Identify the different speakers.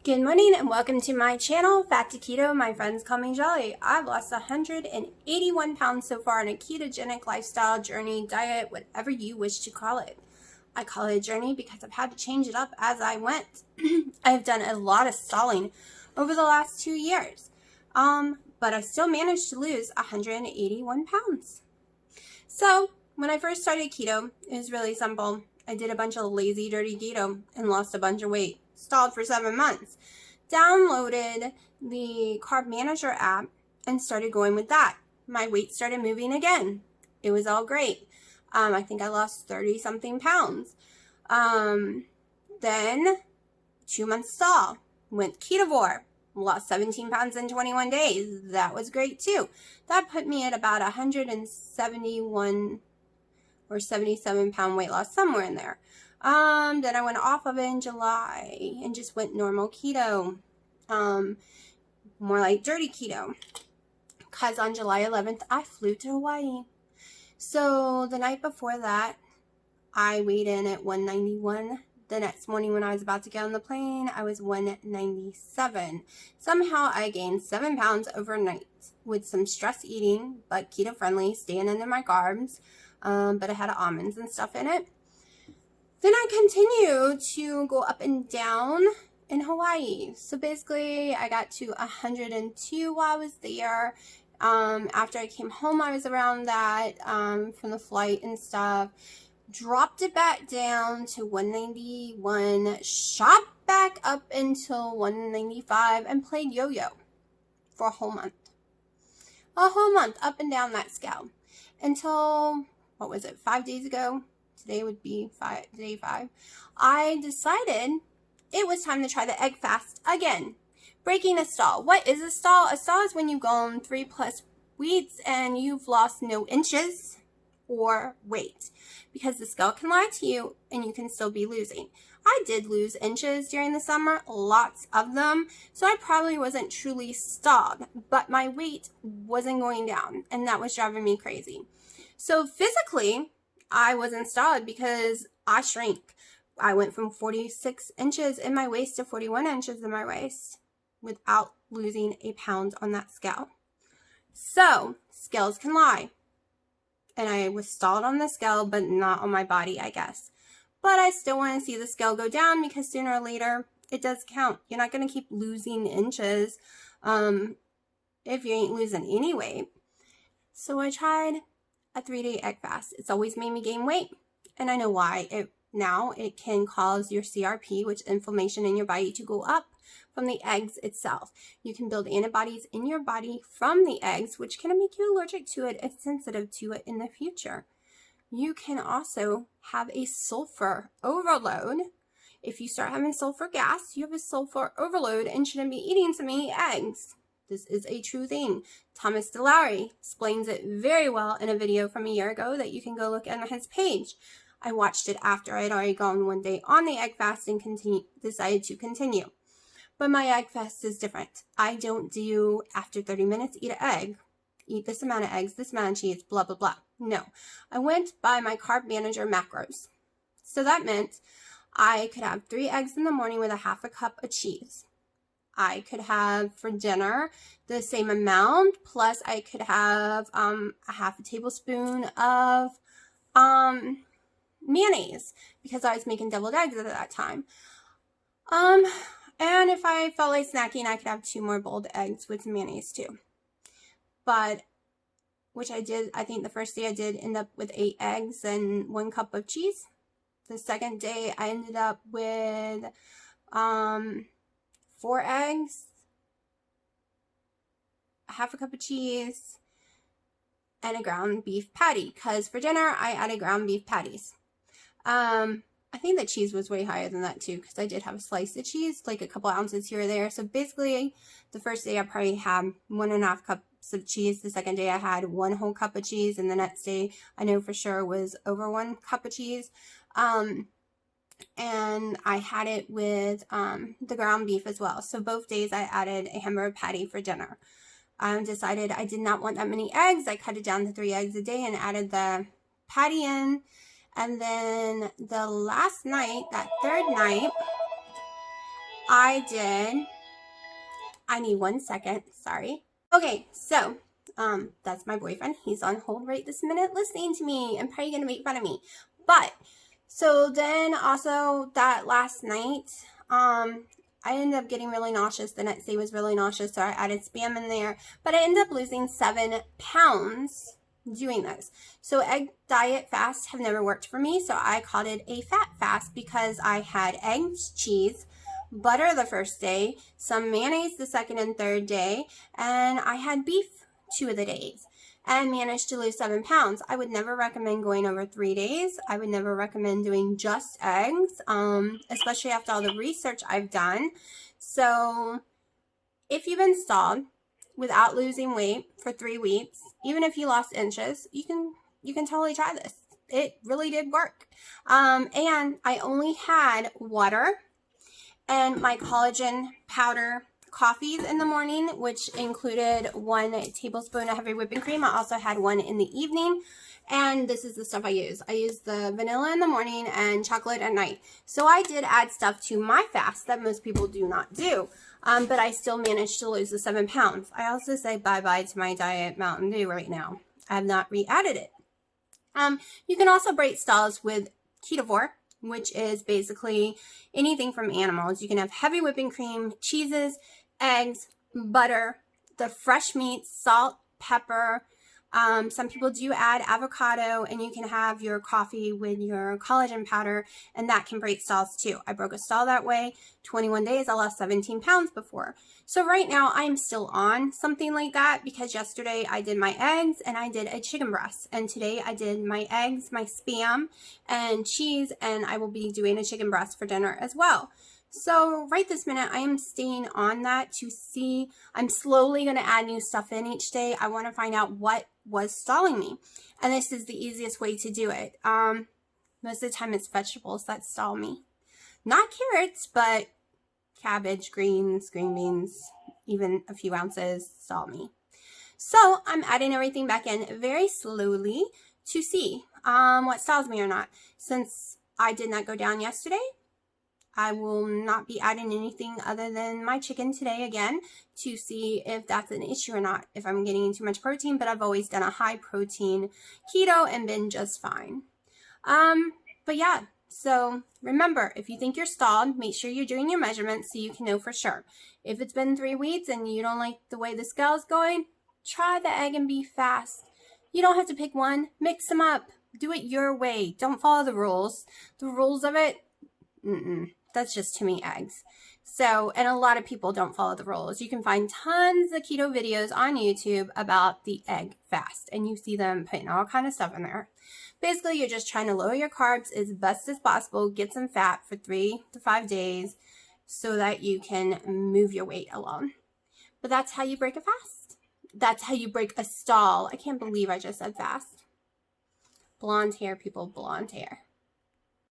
Speaker 1: Good morning and welcome to my channel, Fat to Keto. My friends call me Jolly. I've lost 181 pounds so far on a ketogenic lifestyle journey, diet, whatever you wish to call it. I call it a journey because I've had to change it up as I went. I've done a lot of stalling over the last 2 years, but I still managed to lose 181 pounds. So when I first started keto, it was really simple. I did a bunch of lazy, dirty keto and lost a bunch of weight. Stalled for 7 months. Downloaded the Carb Manager app and started going with that. My weight started moving again. It was all great. I think I lost 30 something pounds. Then 2 months stall. Went ketovore. Lost 17 pounds in 21 days. That was great too. That put me at about 171 or 77 pound weight loss, somewhere in there. Then I went off of it in July and just went normal keto, more like dirty keto, because on July 11th, I flew to Hawaii. So the night before that, I weighed in at 191. The next morning when I was about to get on the plane, I was 197. Somehow I gained 7 pounds overnight with some stress eating, but keto friendly, staying under my carbs, but it had almonds and stuff in it. Then I continued to go up and down in Hawaii. So basically, I got to 102 while I was there. After I came home, I was around that from the flight and stuff. Dropped it back down to 191. Shot back up until 195 and played yo-yo for a whole month. A whole month up and down that scale. Until, 5 days ago? Today would be day 5. I decided it was time to try the egg fast again. Breaking a stall. What is a stall? A stall is when you've gone 3+ weeks and you've lost no inches or weight. Because the scale can lie to you and you can still be losing. I did lose inches during the summer, lots of them. So I probably wasn't truly stalled, but my weight wasn't going down and that was driving me crazy. So physically, I wasn't stalled because I shrank. I went from 46 inches in my waist to 41 inches in my waist without losing a pound on that scale. So, scales can lie. And I was stalled on the scale, but not on my body, I guess. But I still want to see the scale go down because sooner or later, it does count. You're not going to keep losing inches if you ain't losing any weight. So I tried a 3-day egg fast. It's always made me gain weight. And I know why. It can cause your CRP, which is inflammation in your body, to go up from the eggs itself. You can build antibodies in your body from the eggs, which can make you allergic to it and sensitive to it in the future. You can also have a sulfur overload. If you start having sulfur gas, you have a sulfur overload and shouldn't be eating so many eggs. This is a true thing. Thomas DeLaury explains it very well in a video from a year ago that you can go look at on his page. I watched it after I had already gone one day on the egg fast and decided to continue. But my egg fast is different. I don't do after 30 minutes, eat an egg. Eat this amount of eggs, this amount of cheese, blah, blah, blah. No. I went by my Carb Manager macros. So that meant I could have 3 eggs in the morning with a half a cup of cheese. I could have for dinner the same amount, plus I could have a half a tablespoon of mayonnaise because I was making deviled eggs at that time. And if I felt like snacking, I could have 2 more boiled eggs with mayonnaise too. But, which I did, I think the first day I did end up with 8 eggs and 1 cup of cheese. The second day I ended up with 4 eggs, a half a cup of cheese, and a ground beef patty. Because for dinner, I added ground beef patties. I think the cheese was way higher than that too, because I did have a slice of cheese, like a couple ounces here or there. So basically, the first day I probably had 1.5 cups of cheese. The second day I had 1 whole cup of cheese. And the next day, I know for sure was over 1 cup of cheese. And I had it with the ground beef as well. So both days I added a hamburger patty for dinner. I decided I did not want that many eggs. I cut it down to 3 eggs a day and added the patty in. And then the last night, that third night, I need 1 second, sorry. Okay, so that's my boyfriend. He's on hold right this minute listening to me and probably gonna make fun of me. But so then also that last night, I ended up getting really nauseous. The next day was really nauseous, so I added Spam in there. But I ended up losing 7 pounds doing this. So egg diet fasts have never worked for me, so I called it a fat fast because I had eggs, cheese, butter the first day, some mayonnaise the second and third day, and I had beef 2 of the days and managed to lose 7 pounds. I would never recommend going over 3 days. I would never recommend doing just eggs, especially after all the research I've done. So if you've been stalled without losing weight for 3 weeks, even if you lost inches, you can totally try this. It really did work. And I only had water and my collagen powder coffees in the morning, which included 1 tablespoon of heavy whipping cream. I also had 1 in the evening. And this is the stuff I use. I use the vanilla in the morning and chocolate at night. So I did add stuff to my fast that most people do not do. But I still managed to lose the 7 pounds. I also say bye-bye to my Diet Mountain Dew right now. I have not re-added it. You can also break stalls with Keto, which is basically anything from animals. You can have heavy whipping cream, cheeses, eggs, butter, the fresh meats, salt, pepper. Some people do add avocado, and you can have your coffee with your collagen powder, and that can break stalls too. I broke a stall that way. 21 days, I lost 17 pounds before. So right now I'm still on something like that because yesterday I did my eggs and I did a chicken breast, and today I did my eggs, my Spam, and cheese, and I will be doing a chicken breast for dinner as well. So right this minute, I am staying on that to see. I'm slowly going to add new stuff in each day. I want to find out what was stalling me. And this is the easiest way to do it. Most of the time it's vegetables that stall me. Not carrots, but cabbage, greens, green beans, even a few ounces stall me. So I'm adding everything back in very slowly to see what stalls me or not. Since I did not go down yesterday, I will not be adding anything other than my chicken today again to see if that's an issue or not, if I'm getting too much protein, but I've always done a high protein keto and been just fine. But yeah, so remember, if you think you're stalled, make sure you're doing your measurements so you can know for sure. If it's been 3 weeks and you don't like the way the scale's going, try the egg and beef fast. You don't have to pick one, mix them up, do it your way. Don't follow the rules. The rules of it, that's just too many eggs. So, and a lot of people don't follow the rules. You can find tons of keto videos on YouTube about the egg fast, and you see them putting all kind of stuff in there. Basically, you're just trying to lower your carbs as best as possible, get some fat for 3 to 5 days so that you can move your weight along. But that's how you break a fast. That's how you break a stall. I can't believe I just said fast. Blonde hair, people, blonde hair.